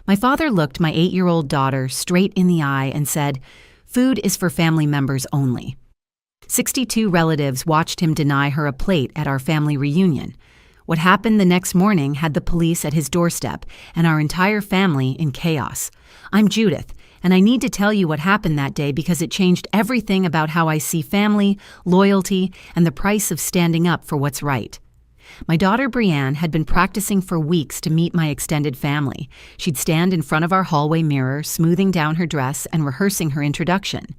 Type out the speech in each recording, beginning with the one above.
My father looked my 8-year-old daughter straight in the eye and said, "Food is for family members only." 62 relatives watched him deny her a plate at our family reunion. What happened the next morning had the police at his doorstep and our entire family in chaos. I'm Judith, and I need to tell you what happened that day because it changed everything about how I see family, loyalty, and the price of standing up for what's right. My daughter Brianne had been practicing for weeks to meet my extended family. She'd stand in front of our hallway mirror, smoothing down her dress and rehearsing her introduction.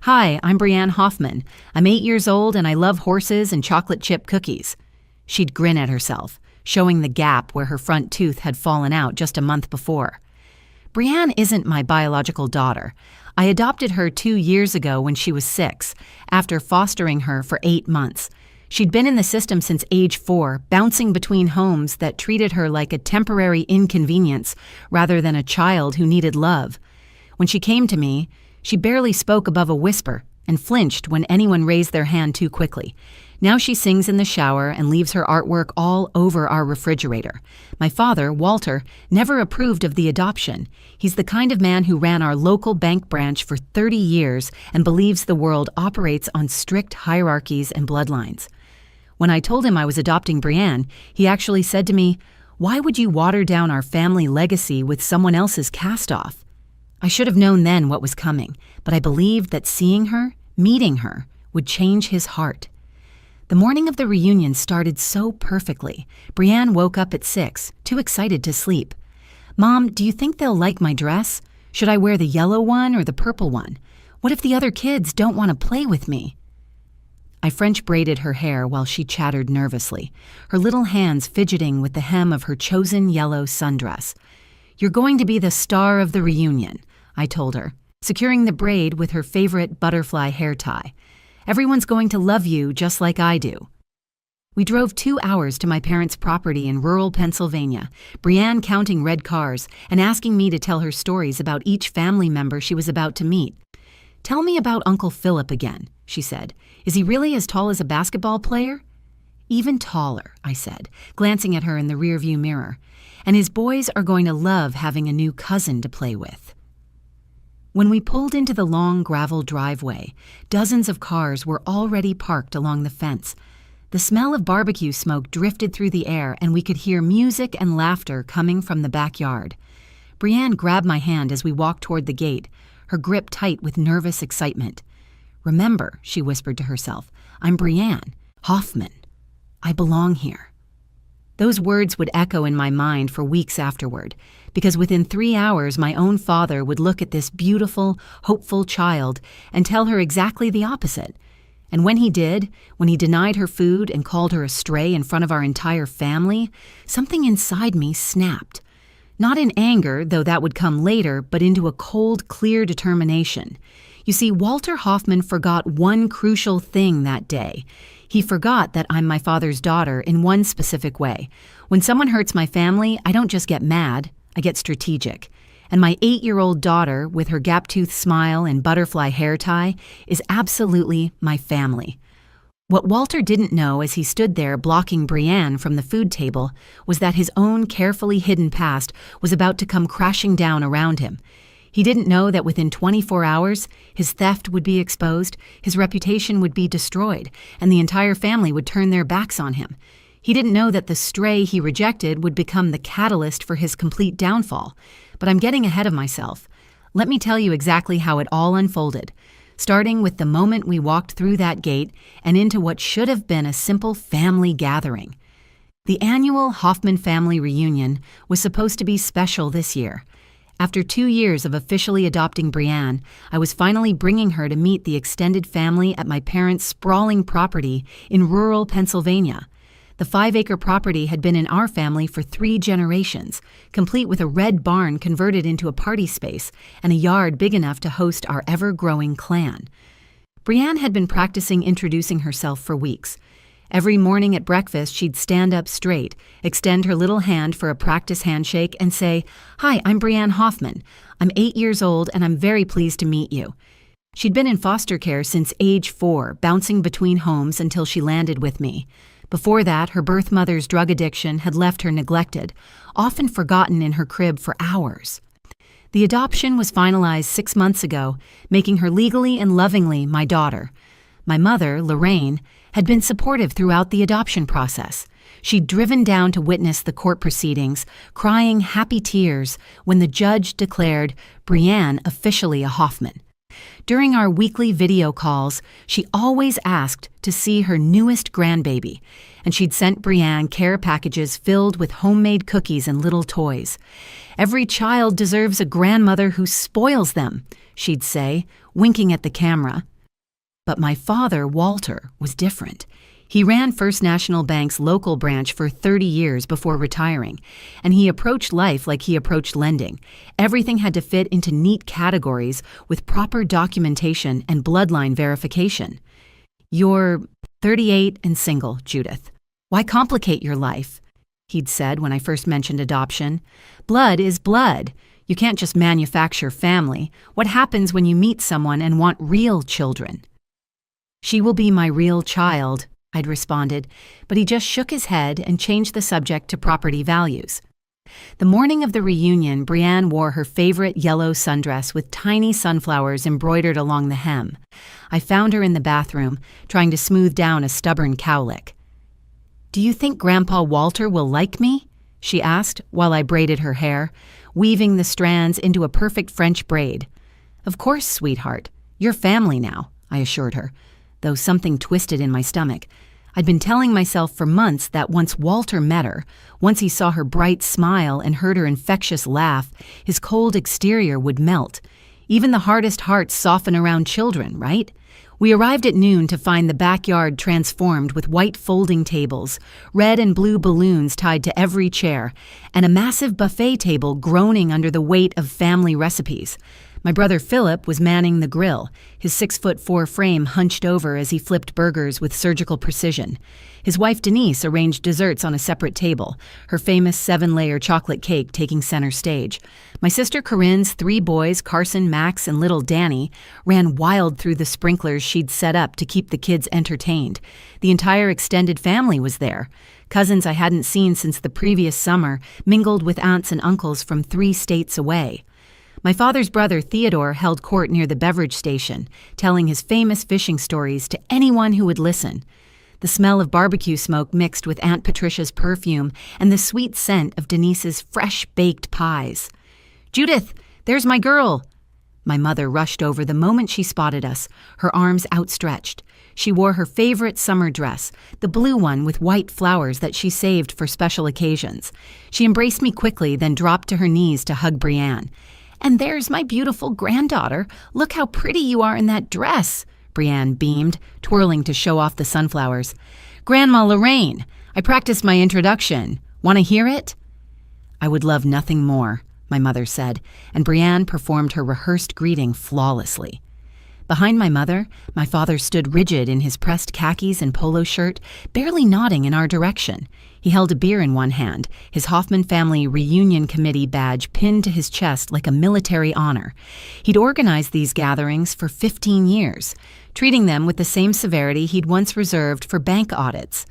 "Hi, I'm Brianne Hoffman. I'm 8 years old and I love horses and chocolate chip cookies." She'd grin at herself, showing the gap where her front tooth had fallen out just a month before. Brianne isn't my biological daughter. I adopted her 2 years ago when she was 6, after fostering her for 8 months. She'd been in the system since age 4, bouncing between homes that treated her like a temporary inconvenience rather than a child who needed love. When she came to me, she barely spoke above a whisper and flinched when anyone raised their hand too quickly. Now she sings in the shower and leaves her artwork all over our refrigerator. My father, Walter, never approved of the adoption. He's the kind of man who ran our local bank branch for 30 years and believes the world operates on strict hierarchies and bloodlines. When I told him I was adopting Brianne, he actually said to me, "Why would you water down our family legacy with someone else's cast-off?" I should have known then what was coming, but I believed that seeing her, meeting her, would change his heart. The morning of the reunion started so perfectly. Brianne woke up at 6, too excited to sleep. "Mom, do you think they'll like my dress? Should I wear the yellow one or the purple one? What if the other kids don't want to play with me?" I French braided her hair while she chattered nervously, her little hands fidgeting with the hem of her chosen yellow sundress. "You're going to be the star of the reunion," I told her, securing the braid with her favorite butterfly hair tie. "Everyone's going to love you just like I do." We drove 2 hours to my parents' property in rural Pennsylvania, Brianne counting red cars and asking me to tell her stories about each family member she was about to meet. "Tell me about Uncle Philip again," she said. "Is he really as tall as a basketball player?" "Even taller," I said, glancing at her in the rearview mirror. "And his boys are going to love having a new cousin to play with." When we pulled into the long gravel driveway, dozens of cars were already parked along the fence. The smell of barbecue smoke drifted through the air and we could hear music and laughter coming from the backyard. Brianne grabbed my hand as we walked toward the gate, her grip tight with nervous excitement. "Remember," she whispered to herself, "I'm Brianne Hoffman. I belong here." Those words would echo in my mind for weeks afterward, because within 3 hours my own father would look at this beautiful, hopeful child and tell her exactly the opposite. And when he did, when he denied her food and called her a stray in front of our entire family, something inside me snapped. Not in anger, though that would come later, but into a cold, clear determination. You see, Walter Hoffman forgot one crucial thing that day. He forgot that I'm my father's daughter in one specific way. When someone hurts my family, I don't just get mad, I get strategic. And my 8-year-old daughter, with her gap-toothed smile and butterfly hair tie, is absolutely my family. What Walter didn't know as he stood there blocking Brianne from the food table was that his own carefully hidden past was about to come crashing down around him. He didn't know that within 24 hours, his theft would be exposed, his reputation would be destroyed, and the entire family would turn their backs on him. He didn't know that the stray he rejected would become the catalyst for his complete downfall. But I'm getting ahead of myself. Let me tell you exactly how it all unfolded, starting with the moment we walked through that gate and into what should have been a simple family gathering. The annual Hoffman family reunion was supposed to be special this year. After 2 years of officially adopting Brianne, I was finally bringing her to meet the extended family at my parents' sprawling property in rural Pennsylvania. The 5-acre property had been in our family for 3 generations, complete with a red barn converted into a party space and a yard big enough to host our ever-growing clan. Brianne had been practicing introducing herself for weeks. Every morning at breakfast, she'd stand up straight, extend her little hand for a practice handshake, and say, "Hi, I'm Brianne Hoffman. I'm 8 years old, and I'm very pleased to meet you." She'd been in foster care since age 4, bouncing between homes until she landed with me. Before that, her birth mother's drug addiction had left her neglected, often forgotten in her crib for hours. The adoption was finalized 6 months ago, making her legally and lovingly my daughter. My mother, Lorraine, had been supportive throughout the adoption process. She'd driven down to witness the court proceedings, crying happy tears when the judge declared Brianne officially a Hoffman. During our weekly video calls, she always asked to see her newest grandbaby, and she'd sent Brianne care packages filled with homemade cookies and little toys. "Every child deserves a grandmother who spoils them," she'd say, winking at the camera. But my father, Walter, was different. He ran First National Bank's local branch for 30 years before retiring, and he approached life like he approached lending. Everything had to fit into neat categories with proper documentation and bloodline verification. "You're 38 and single, Judith. Why complicate your life?" he'd said when I first mentioned adoption. "Blood is blood. You can't just manufacture family. What happens when you meet someone and want real children?" "She will be my real child," I'd responded, but he just shook his head and changed the subject to property values. The morning of the reunion, Brianne wore her favorite yellow sundress with tiny sunflowers embroidered along the hem. I found her in the bathroom, trying to smooth down a stubborn cowlick. "Do you think Grandpa Walter will like me?" she asked while I braided her hair, weaving the strands into a perfect French braid. "Of course, sweetheart. You're family now," I assured her, though something twisted in my stomach. I'd been telling myself for months that once Walter met her, once he saw her bright smile and heard her infectious laugh, his cold exterior would melt. Even the hardest hearts soften around children, right? We arrived at noon to find the backyard transformed with white folding tables, red and blue balloons tied to every chair, and a massive buffet table groaning under the weight of family recipes. My brother Philip was manning the grill, his 6'4" frame hunched over as he flipped burgers with surgical precision. His wife Denise arranged desserts on a separate table, her famous 7-layer chocolate cake taking center stage. My sister Corinne's 3 boys, Carson, Max, and little Danny, ran wild through the sprinklers she'd set up to keep the kids entertained. The entire extended family was there. Cousins I hadn't seen since the previous summer mingled with aunts and uncles from 3 states away. My father's brother Theodore held court near the beverage station, telling his famous fishing stories to anyone who would listen. The smell of barbecue smoke mixed with Aunt Patricia's perfume and the sweet scent of Denise's fresh-baked pies. "Judith, there's my girl!" My mother rushed over the moment she spotted us, her arms outstretched. She wore her favorite summer dress, the blue one with white flowers that she saved for special occasions. She embraced me quickly, then dropped to her knees to hug Brianne. "And there's my beautiful granddaughter. Look how pretty you are in that dress," Brianne beamed, twirling to show off the sunflowers. "Grandma Lorraine, I practiced my introduction. Want to hear it?" "I would love nothing more," my mother said, and Brianne performed her rehearsed greeting flawlessly. Behind my mother, my father stood rigid in his pressed khakis and polo shirt, barely nodding in our direction. He held a beer in one hand, his Hoffman family reunion committee badge pinned to his chest like a military honor. He'd organized these gatherings for 15 years, treating them with the same severity he'd once reserved for bank audits.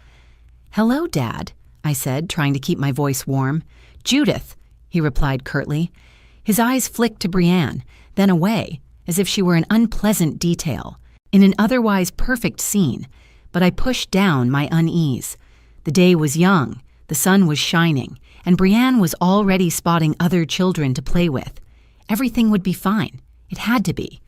"Hello, Dad," I said, trying to keep my voice warm. "Judith," he replied curtly. His eyes flicked to Brianne, then away, as if she were an unpleasant detail, in an otherwise perfect scene, but I pushed down my unease. The day was young, the sun was shining, and Brianne was already spotting other children to play with. Everything would be fine. It had to be.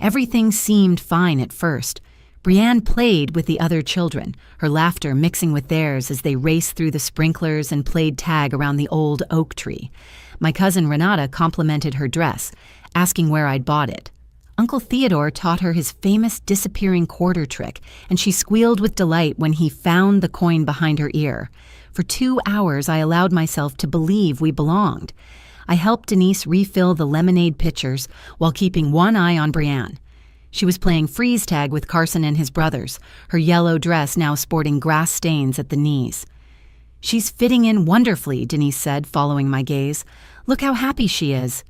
Everything seemed fine at first. Brianne played with the other children, her laughter mixing with theirs as they raced through the sprinklers and played tag around the old oak tree. My cousin Renata complimented her dress, asking where I'd bought it. Uncle Theodore taught her his famous disappearing quarter trick, and she squealed with delight when he found the coin behind her ear. For 2 hours, I allowed myself to believe we belonged. I helped Denise refill the lemonade pitchers while keeping one eye on Brianne. She was playing freeze tag with Carson and his brothers, her yellow dress now sporting grass stains at the knees. "She's fitting in wonderfully," Denise said, following my gaze. "Look how happy she is."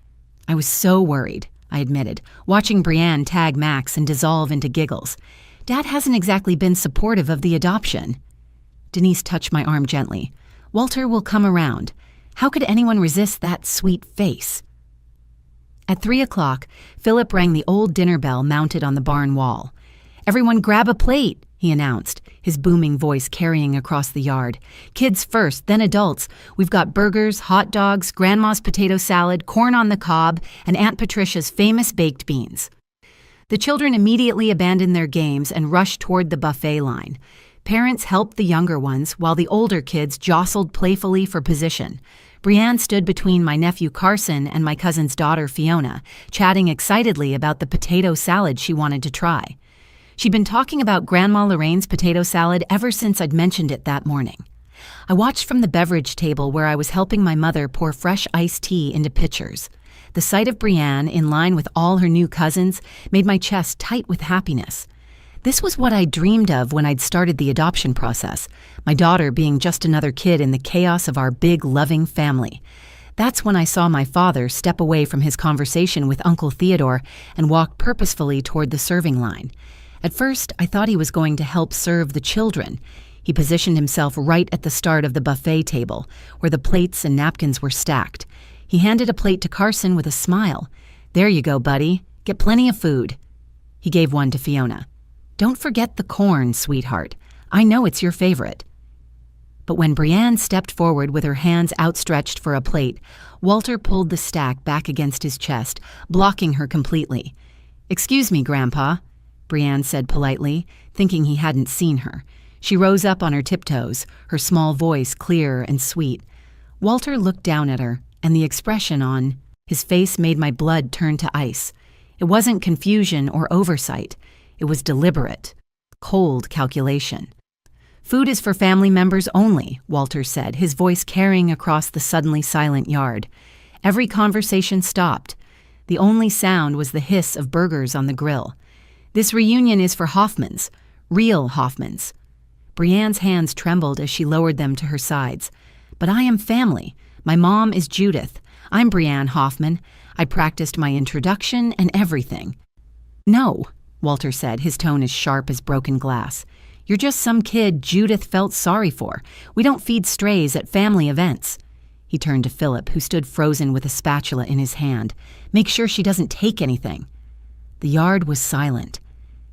I was so worried, I admitted, watching Brianne tag Max and dissolve into giggles. Dad hasn't exactly been supportive of the adoption. Denise touched my arm gently. Walter will come around. How could anyone resist that sweet face? At 3 o'clock, Philip rang the old dinner bell mounted on the barn wall. "Everyone grab a plate," he announced, his booming voice carrying across the yard. "Kids first, then adults. We've got burgers, hot dogs, Grandma's potato salad, corn on the cob, and Aunt Patricia's famous baked beans." The children immediately abandoned their games and rushed toward the buffet line. Parents helped the younger ones, while the older kids jostled playfully for position. Brianne stood between my nephew Carson and my cousin's daughter Fiona, chatting excitedly about the potato salad she wanted to try. She'd been talking about Grandma Lorraine's potato salad ever since I'd mentioned it that morning. I watched from the beverage table where I was helping my mother pour fresh iced tea into pitchers. The sight of Brianne, in line with all her new cousins, made my chest tight with happiness. This was what I dreamed of when I'd started the adoption process, my daughter being just another kid in the chaos of our big, loving family. That's when I saw my father step away from his conversation with Uncle Theodore and walk purposefully toward the serving line. At first, I thought he was going to help serve the children. He positioned himself right at the start of the buffet table, where the plates and napkins were stacked. He handed a plate to Carson with a smile. "There you go, buddy. Get plenty of food." He gave one to Fiona. "Don't forget the corn, sweetheart. I know it's your favorite." But when Brianne stepped forward with her hands outstretched for a plate, Walter pulled the stack back against his chest, blocking her completely. "Excuse me, Grandpa," Brianne said politely, thinking he hadn't seen her. She rose up on her tiptoes, her small voice clear and sweet. Walter looked down at her, and the expression on his face made my blood turn to ice. It wasn't confusion or oversight. It was deliberate, cold calculation. "Food is for family members only," Walter said, his voice carrying across the suddenly silent yard. Every conversation stopped. The only sound was the hiss of burgers on the grill. "This reunion is for Hoffmans, real Hoffmans." Brianne's hands trembled as she lowered them to her sides. "But I am family. My mom is Judith. I'm Brianne Hoffman. I practiced my introduction and everything." "No," Walter said, his tone as sharp as broken glass. "You're just some kid Judith felt sorry for. We don't feed strays at family events." He turned to Philip, who stood frozen with a spatula in his hand. "Make sure she doesn't take anything." The yard was silent.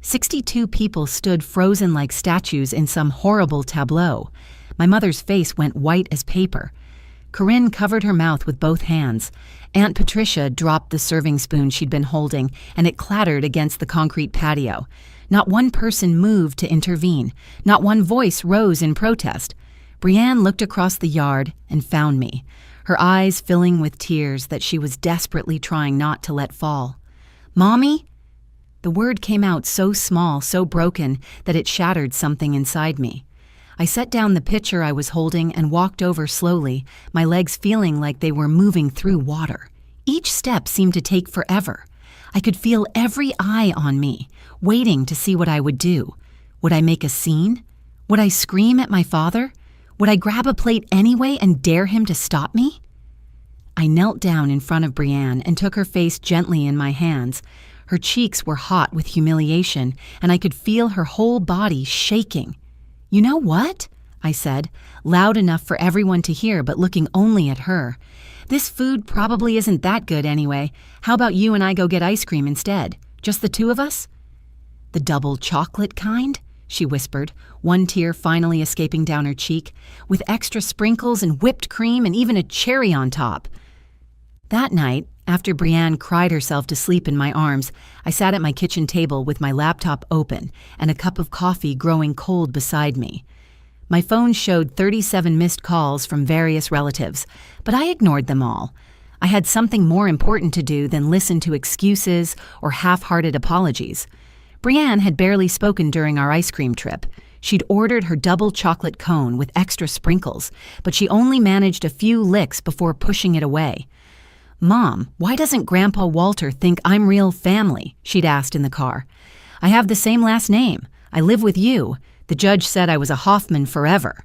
62 people stood frozen like statues in some horrible tableau. My mother's face went white as paper. Corinne covered her mouth with both hands. Aunt Patricia dropped the serving spoon she'd been holding, and it clattered against the concrete patio. Not one person moved to intervene. Not one voice rose in protest. Brianne looked across the yard and found me, her eyes filling with tears that she was desperately trying not to let fall. "Mommy?" The word came out so small, so broken, that it shattered something inside me. I set down the pitcher I was holding and walked over slowly, my legs feeling like they were moving through water. Each step seemed to take forever. I could feel every eye on me, waiting to see what I would do. Would I make a scene? Would I scream at my father? Would I grab a plate anyway and dare him to stop me? I knelt down in front of Brianne and took her face gently in my hands. Her cheeks were hot with humiliation, and I could feel her whole body shaking. "You know what?" I said, loud enough for everyone to hear but looking only at her. "This food probably isn't that good anyway. How about you and I go get ice cream instead? Just the two of us?" "The double chocolate kind?" she whispered, one tear finally escaping down her cheek, "with extra sprinkles and whipped cream and even a cherry on top." That night, after Brianne cried herself to sleep in my arms, I sat at my kitchen table with my laptop open and a cup of coffee growing cold beside me. My phone showed 37 missed calls from various relatives, but I ignored them all. I had something more important to do than listen to excuses or half-hearted apologies. Brianne had barely spoken during our ice cream trip. She'd ordered her double chocolate cone with extra sprinkles, but she only managed a few licks before pushing it away. "Mom, why doesn't Grandpa Walter think I'm real family?" she'd asked in the car. "I have the same last name. I live with you. The judge said I was a Hoffman forever."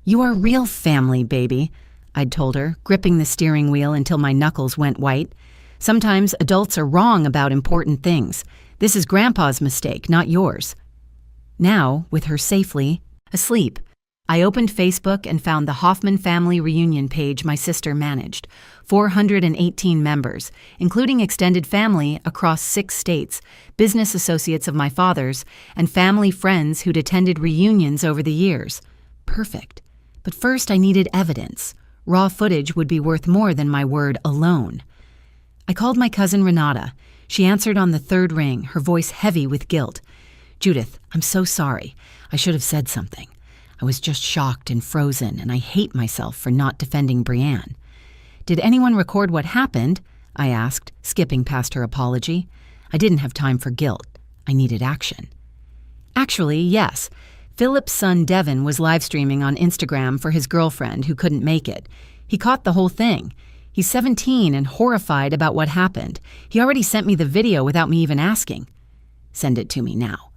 "You are real family, baby," I'd told her, gripping the steering wheel until my knuckles went white. "Sometimes adults are wrong about important things. This is Grandpa's mistake, not yours." Now, with her safely asleep, I opened Facebook and found the Hoffman family reunion page my sister managed. 418 members, including extended family across 6 states, business associates of my father's, and family friends who'd attended reunions over the years. Perfect. But first I needed evidence. Raw footage would be worth more than my word alone. I called my cousin Renata. She answered on the 3rd ring, her voice heavy with guilt. "Judith, I'm so sorry. I should have said something. I was just shocked and frozen, and I hate myself for not defending Brianne." "Did anyone record what happened?" I asked, skipping past her apology. I didn't have time for guilt. I needed action. "Actually, yes. Philip's son Devin was live streaming on Instagram for his girlfriend who couldn't make it. He caught the whole thing. He's 17 and horrified about what happened. He already sent me the video without me even asking." "Send it to me now."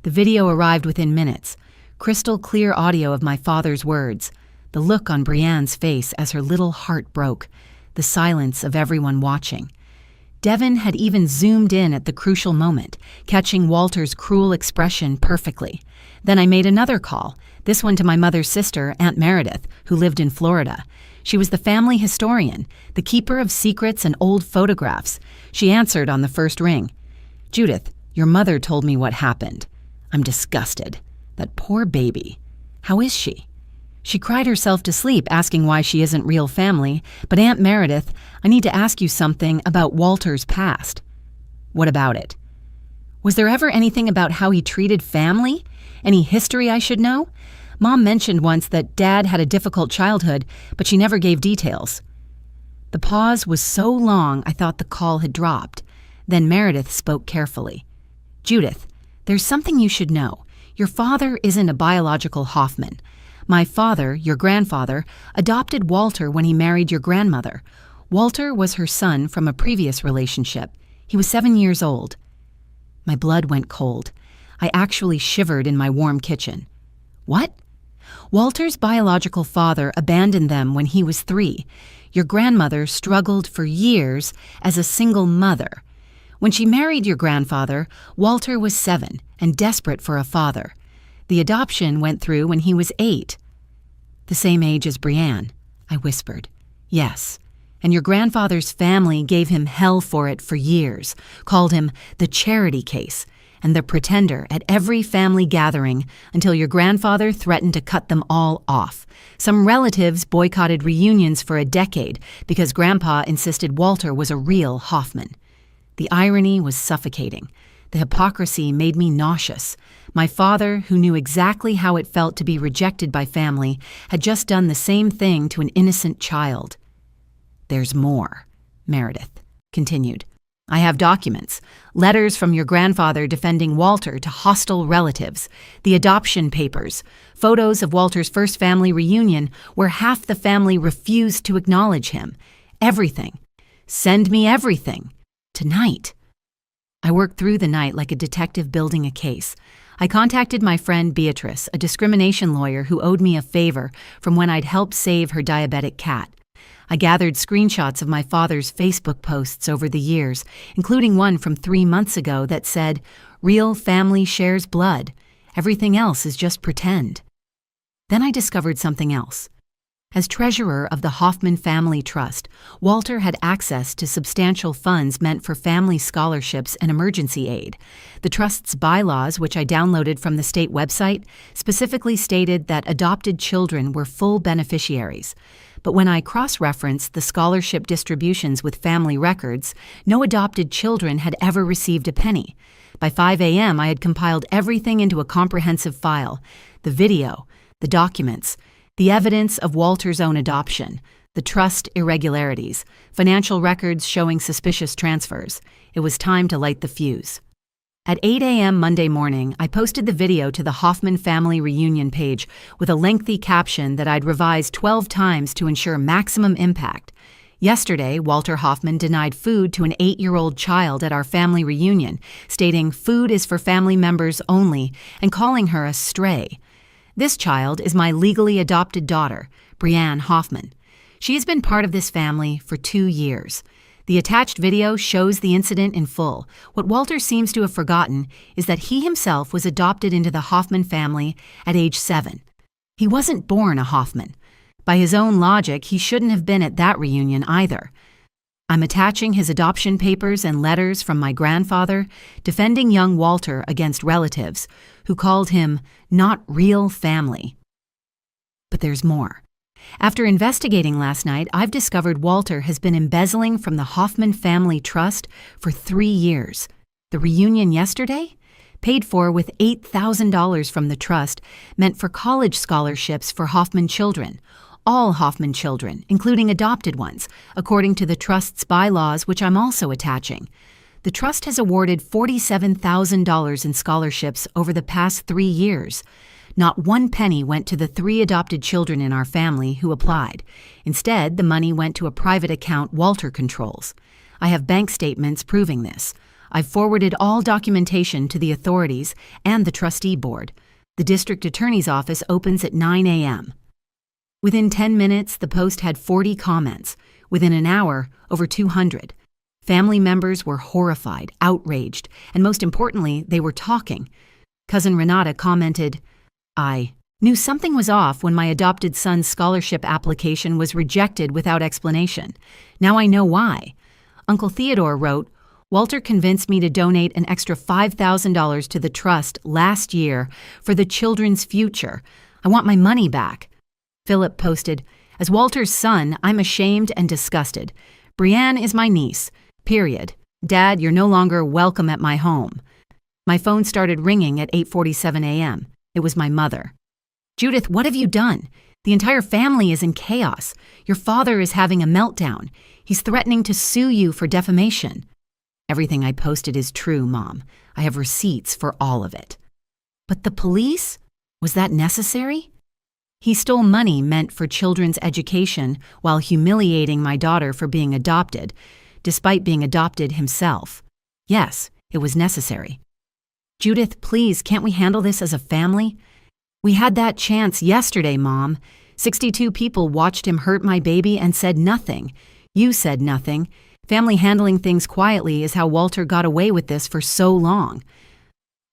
The video arrived within minutes. Crystal clear audio of my father's words. The look on Brianne's face as her little heart broke. The silence of everyone watching. Devin had even zoomed in at the crucial moment, catching Walter's cruel expression perfectly. Then I made another call, this one to my mother's sister, Aunt Meredith, who lived in Florida. She was the family historian, the keeper of secrets and old photographs. She answered on the 1st ring. "Judith, your mother told me what happened. I'm disgusted. That poor baby. How is she?" "She cried herself to sleep asking why she isn't real family, but Aunt Meredith, I need to ask you something about Walter's past." "What about it?" "Was there ever anything about how he treated family? Any history I should know? Mom mentioned once that Dad had a difficult childhood, but she never gave details." The pause was so long I thought the call had dropped. Then Meredith spoke carefully. "Judith, there's something you should know. Your father isn't a biological Hoffman. My father, your grandfather, adopted Walter when he married your grandmother. Walter was her son from a previous relationship. He was 7 years old." My blood went cold. I actually shivered in my warm kitchen. "What?" "Walter's biological father abandoned them when he was 3. Your grandmother struggled for years as a single mother. When she married your grandfather, Walter was 7 and desperate for a father. The adoption went through when he was 8. "The same age as Brianne," I whispered. "Yes. And your grandfather's family gave him hell for it for years, called him the charity case and the pretender at every family gathering until your grandfather threatened to cut them all off. Some relatives boycotted reunions for a decade because Grandpa insisted Walter was a real Hoffman. The irony was suffocating. The hypocrisy made me nauseous. My father, who knew exactly how it felt to be rejected by family, had just done the same thing to an innocent child." "There's more," Meredith continued. "I have documents, letters from your grandfather defending Walter to hostile relatives, the adoption papers, photos of Walter's first family reunion where half the family refused to acknowledge him. Everything. Send me everything. Tonight." I worked through the night like a detective building a case. I contacted my friend Beatrice, a discrimination lawyer who owed me a favor from when I'd helped save her diabetic cat. I gathered screenshots of my father's Facebook posts over the years, including one from 3 months ago that said, "Real family shares blood. Everything else is just pretend." Then I discovered something else. As treasurer of the Hoffman Family Trust, Walter had access to substantial funds meant for family scholarships and emergency aid. The trust's bylaws, which I downloaded from the state website, specifically stated that adopted children were full beneficiaries. But when I cross-referenced the scholarship distributions with family records, no adopted children had ever received a penny. By 5 a.m., I had compiled everything into a comprehensive file: the video, the documents, the evidence of Walter's own adoption, the trust irregularities, financial records showing suspicious transfers. It was time to light the fuse. At 8 a.m. Monday morning, I posted the video to the Hoffman Family Reunion page with a lengthy caption that I'd revised 12 times to ensure maximum impact. Yesterday, Walter Hoffman denied food to an 8-year-old child at our family reunion, stating food is for family members only and calling her a stray. This child is my legally adopted daughter, Brianne Hoffman. She has been part of this family for 2 years. The attached video shows the incident in full. What Walter seems to have forgotten is that he himself was adopted into the Hoffman family at age 7. He wasn't born a Hoffman. By his own logic, he shouldn't have been at that reunion either. I'm attaching his adoption papers and letters from my grandfather defending young Walter against relatives who called him not real family. But there's more. After investigating last night, I've discovered Walter has been embezzling from the Hoffman Family Trust for 3 years. The reunion yesterday? Paid for with $8,000 from the trust, meant for college scholarships for Hoffman children. All Hoffman children, including adopted ones, according to the trust's bylaws, which I'm also attaching. The trust has awarded $47,000 in scholarships over the past 3 years. Not one penny went to the 3 adopted children in our family who applied. Instead, the money went to a private account Walter controls. I have bank statements proving this. I've forwarded all documentation to the authorities and the trustee board. The district attorney's office opens at 9 a.m. Within 10 minutes, the post had 40 comments. Within an hour, over 200. Family members were horrified, outraged, and most importantly, they were talking. Cousin Renata commented, "I knew something was off when my adopted son's scholarship application was rejected without explanation. Now I know why." Uncle Theodore wrote, "Walter convinced me to donate an extra $5,000 to the trust last year for the children's future. I want my money back." Philip posted, "As Walter's son, I'm ashamed and disgusted. Brienne is my niece. Period. Dad, you're no longer welcome at my home." My phone started ringing at 8:47 a.m. It was my mother. "Judith, what have you done? The entire family is in chaos. Your father is having a meltdown. He's threatening to sue you for defamation." "Everything I posted is true, Mom. I have receipts for all of it." "But the police? Was that necessary?" "He stole money meant for children's education while humiliating my daughter for being adopted, despite being adopted himself. Yes, it was necessary." "Judith, please, can't we handle this as a family?" "We had that chance yesterday, Mom. 62 people watched him hurt my baby and said nothing. You said nothing. Family handling things quietly is how Walter got away with this for so long."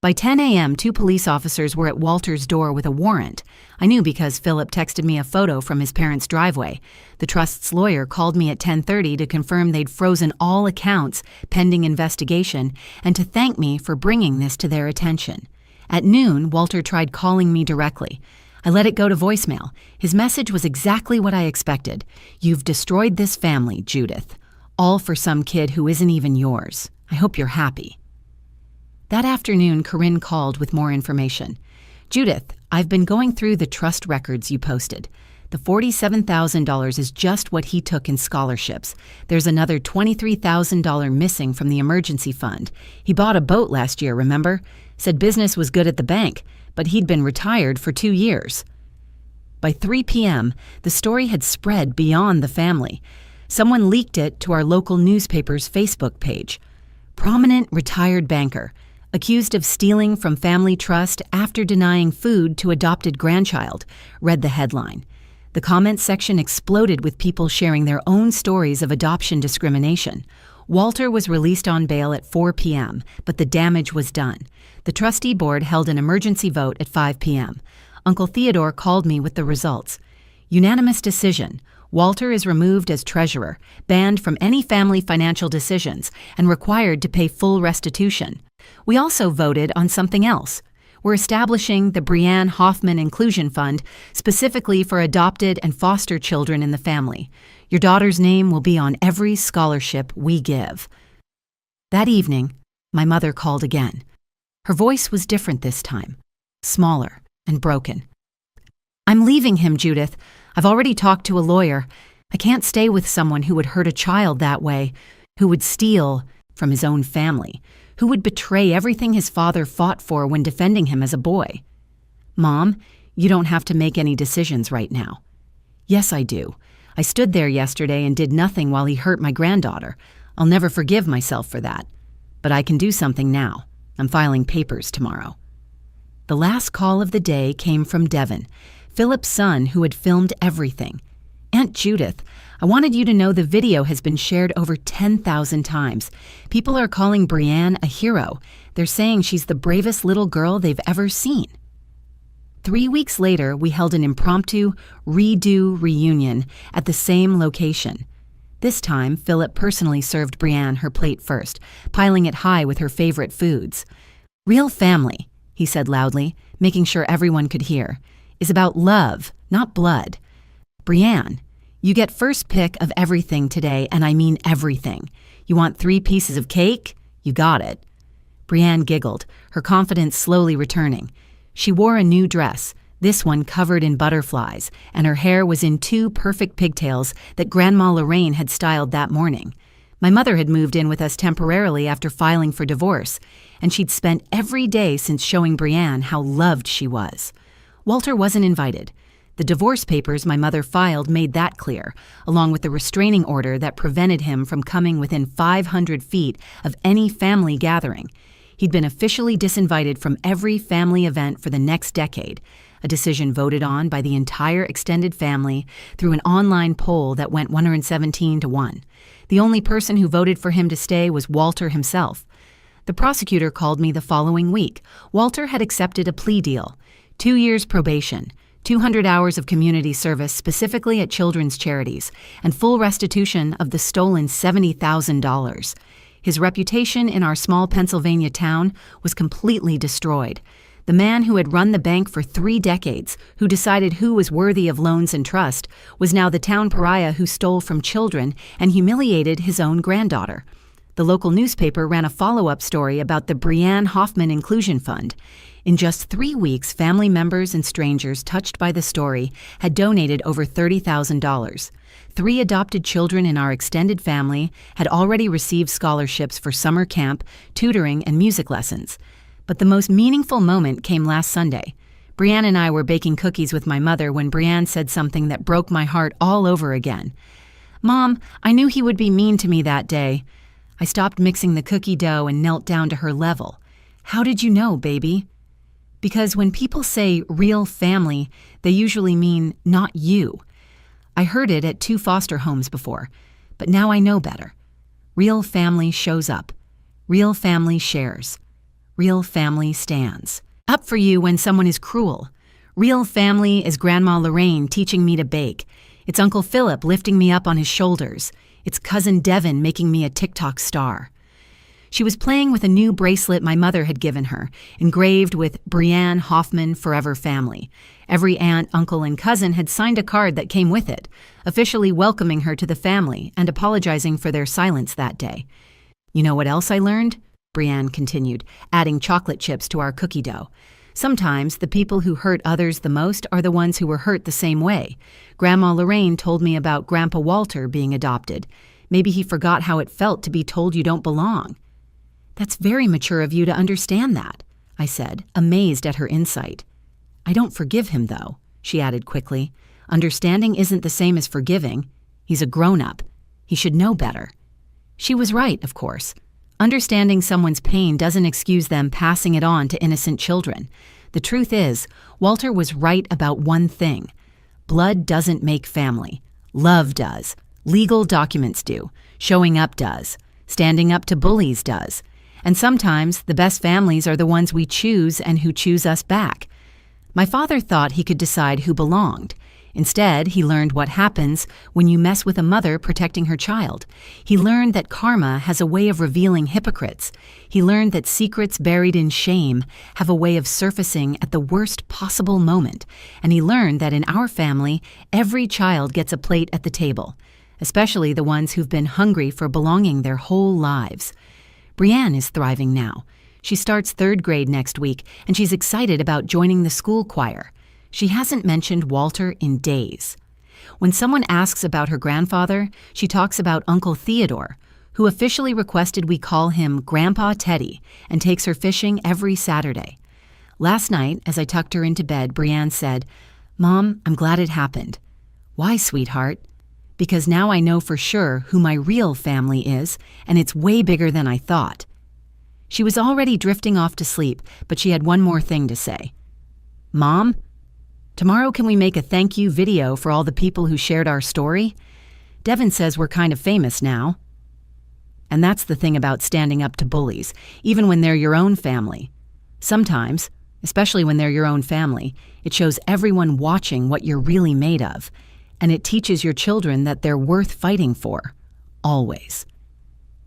By 10 a.m., 2 police officers were at Walter's door with a warrant. I knew because Philip texted me a photo from his parents' driveway. The trust's lawyer called me at 10:30 to confirm they'd frozen all accounts pending investigation and to thank me for bringing this to their attention. At noon, Walter tried calling me directly. I let it go to voicemail. His message was exactly what I expected. "You've destroyed this family, Judith. All for some kid who isn't even yours. I hope you're happy." That afternoon, Corinne called with more information. "Judith, I've been going through the trust records you posted. The $47,000 is just what he took in scholarships. There's another $23,000 missing from the emergency fund. He bought a boat last year, remember? Said business was good at the bank, but he'd been retired for 2 years. By 3 p.m., the story had spread beyond the family. Someone leaked it to our local newspaper's Facebook page. "Prominent retired banker, accused of stealing from family trust after denying food to adopted grandchild," read the headline. The comments section exploded with people sharing their own stories of adoption discrimination. Walter was released on bail at 4 p.m., but the damage was done. The trustee board held an emergency vote at 5 p.m. Uncle Theodore called me with the results. Unanimous decision. Walter is removed as treasurer, banned from any family financial decisions, and required to pay full restitution. We also voted on something else. We're establishing the Brienne Hoffman Inclusion Fund specifically for adopted and foster children in the family. Your daughter's name will be on every scholarship we give. That evening, my mother called again. Her voice was different this time, smaller and broken. "I'm leaving him, Judith. I've already talked to a lawyer. I can't stay with someone who would hurt a child that way, who would steal from his own family, who would betray everything his father fought for when defending him as a boy." "Mom, you don't have to make any decisions right now." "Yes, I do. I stood there yesterday and did nothing while he hurt my granddaughter. I'll never forgive myself for that. But I can do something now. I'm filing papers tomorrow." The last call of the day came from Devin, Philip's son who had filmed everything. "Aunt Judith, I wanted you to know the video has been shared over 10,000 times. People are calling Brienne a hero. They're saying she's the bravest little girl they've ever seen." 3 weeks later, we held an impromptu redo reunion at the same location. This time, Philip personally served Brienne her plate first, piling it high with her favorite foods. "Real family," he said loudly, making sure everyone could hear, "is about love, not blood. Brienne, you get first pick of everything today, and I mean everything. You want 3 pieces of cake? You got it." Brienne giggled, her confidence slowly returning. She wore a new dress, this one covered in butterflies, and her hair was in 2 perfect pigtails that Grandma Lorraine had styled that morning. My mother had moved in with us temporarily after filing for divorce, and she'd spent every day since showing Brienne how loved she was. Walter wasn't invited. The divorce papers my mother filed made that clear, along with the restraining order that prevented him from coming within 500 feet of any family gathering. He'd been officially disinvited from every family event for the next decade, a decision voted on by the entire extended family through an online poll that went 117 to 1. The only person who voted for him to stay was Walter himself. The prosecutor called me the following week. Walter had accepted a plea deal, 2 years probation, 200 hours of community service specifically at children's charities, and full restitution of the stolen $70,000. His reputation in our small Pennsylvania town was completely destroyed. The man who had run the bank for 3 decades, who decided who was worthy of loans and trust, was now the town pariah who stole from children and humiliated his own granddaughter. The local newspaper ran a follow-up story about the Brienne Hoffman Inclusion Fund. In just 3 weeks, family members and strangers touched by the story had donated over $30,000. 3 adopted children in our extended family had already received scholarships for summer camp, tutoring, and music lessons. But the most meaningful moment came last Sunday. Brienne and I were baking cookies with my mother when Brienne said something that broke my heart all over again. "Mom, I knew he would be mean to me that day." I stopped mixing the cookie dough and knelt down to her level. "How did you know, baby?" Because when people say real family, they usually mean not you. I heard it at 2 foster homes before, but now I know better. Real family shows up. Real family shares. Real family stands up for you when someone is cruel. Real family is Grandma Lorraine teaching me to bake. It's Uncle Philip lifting me up on his shoulders. It's Cousin Devin making me a TikTok star. She was playing with a new bracelet my mother had given her, engraved with Brienne Hoffman Forever Family. Every aunt, uncle, and cousin had signed a card that came with it, officially welcoming her to the family and apologizing for their silence that day. "You know what else I learned?" Brienne continued, adding chocolate chips to our cookie dough. "Sometimes the people who hurt others the most are the ones who were hurt the same way. Grandma Lorraine told me about Grandpa Walter being adopted. Maybe he forgot how it felt to be told you don't belong." "That's very mature of you to understand that," I said, amazed at her insight. "I don't forgive him, though," she added quickly. "Understanding isn't the same as forgiving. He's a grown-up. He should know better." She was right, of course. Understanding someone's pain doesn't excuse them passing it on to innocent children. The truth is, Walter was right about one thing. Blood doesn't make family. Love does. Legal documents do. Showing up does. Standing up to bullies does. And sometimes the best families are the ones we choose and who choose us back. My father thought he could decide who belonged. Instead, he learned what happens when you mess with a mother protecting her child. He learned that karma has a way of revealing hypocrites. He learned that secrets buried in shame have a way of surfacing at the worst possible moment. And he learned that in our family, every child gets a plate at the table, especially the ones who've been hungry for belonging their whole lives. Brienne is thriving now. She starts 3rd grade next week, and she's excited about joining the school choir. She hasn't mentioned Walter in days. When someone asks about her grandfather, she talks about Uncle Theodore, who officially requested we call him Grandpa Teddy and takes her fishing every Saturday. Last night, as I tucked her into bed, Brienne said, "Mom, I'm glad it happened." "Why, sweetheart?" "Because now I know for sure who my real family is, and it's way bigger than I thought." She was already drifting off to sleep, but she had one more thing to say. "Mom, tomorrow can we make a thank you video for all the people who shared our story? Devin says we're kind of famous now." And that's the thing about standing up to bullies, even when they're your own family. Sometimes especially when they're your own family. It shows everyone watching what you're really made of, and it teaches your children that they're worth fighting for, always.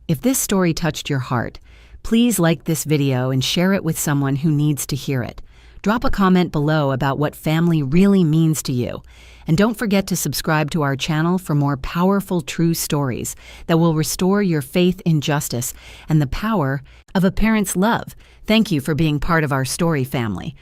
If this story touched your heart, please like this video and share it with someone who needs to hear it. Drop a comment below about what family really means to you. And don't forget to subscribe to our channel for more powerful true stories that will restore your faith in justice and the power of a parent's love. Thank you for being part of our story family.